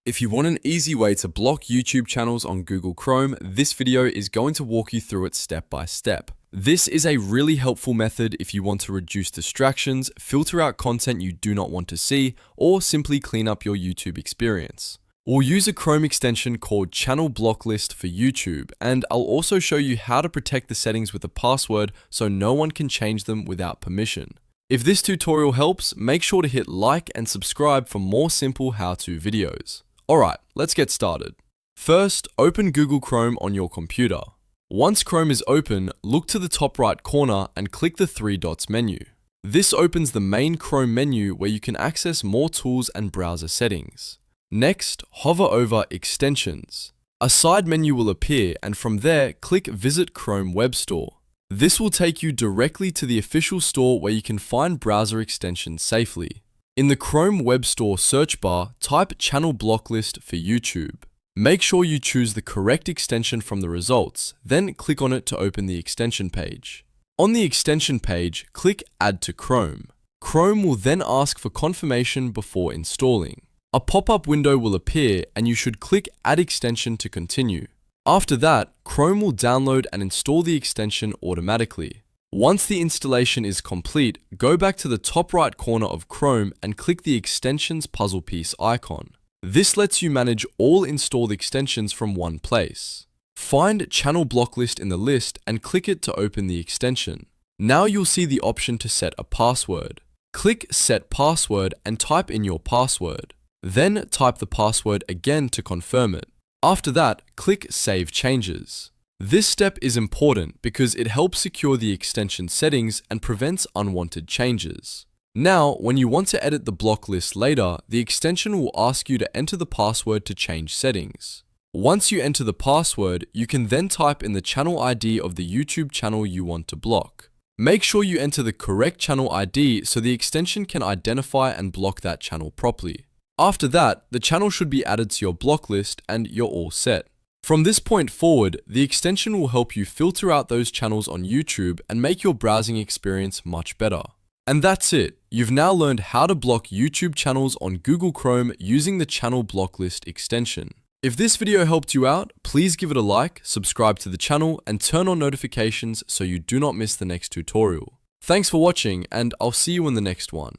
If you want an easy way to block YouTube channels on Google Chrome, this video is going to walk you through it step by step. This is a really helpful method if you want to reduce distractions, filter out content you do not want to see, or simply clean up your YouTube experience. We'll use a Chrome extension called Channel Block List for YouTube, and I'll also show you how to protect the settings with a password so no one can change them without permission. If this tutorial helps, make sure to hit like and subscribe for more simple how-to videos. Alright, let's get started. First, open Google Chrome on your computer. Once Chrome is open, look to the top right corner and click the three dots menu. This opens the main Chrome menu where you can access more tools and browser settings. Next, hover over Extensions. A side menu will appear, and from there, click Visit Chrome Web Store. This will take you directly to the official store where you can find browser extensions safely. In the Chrome Web Store search bar, type Channel Block List for YouTube. Make sure you choose the correct extension from the results, then click on it to open the extension page. On the extension page, click Add to Chrome. Chrome will then ask for confirmation before installing. A pop-up window will appear and you should click Add Extension to continue. After that, Chrome will download and install the extension automatically. Once the installation is complete, go back to the top right corner of Chrome and click the Extensions puzzle piece icon. This lets you manage all installed extensions from one place. Find Channel Block List in the list and click it to open the extension. Now you'll see the option to set a password. Click Set Password and type in your password. Then type the password again to confirm it. After that, click Save Changes. This step is important because it helps secure the extension settings and prevents unwanted changes. Now, when you want to edit the block list later, the extension will ask you to enter the password to change settings. Once you enter the password, you can then type in the channel ID of the YouTube channel you want to block. Make sure you enter the correct channel ID so the extension can identify and block that channel properly. After that, the channel should be added to your block list and you're all set. From this point forward, the extension will help you filter out those channels on YouTube and make your browsing experience much better. And that's it. You've now learned how to block YouTube channels on Google Chrome using the Channel Block List extension. If this video helped you out, please give it a like, subscribe to the channel, and turn on notifications so you do not miss the next tutorial. Thanks for watching, and I'll see you in the next one.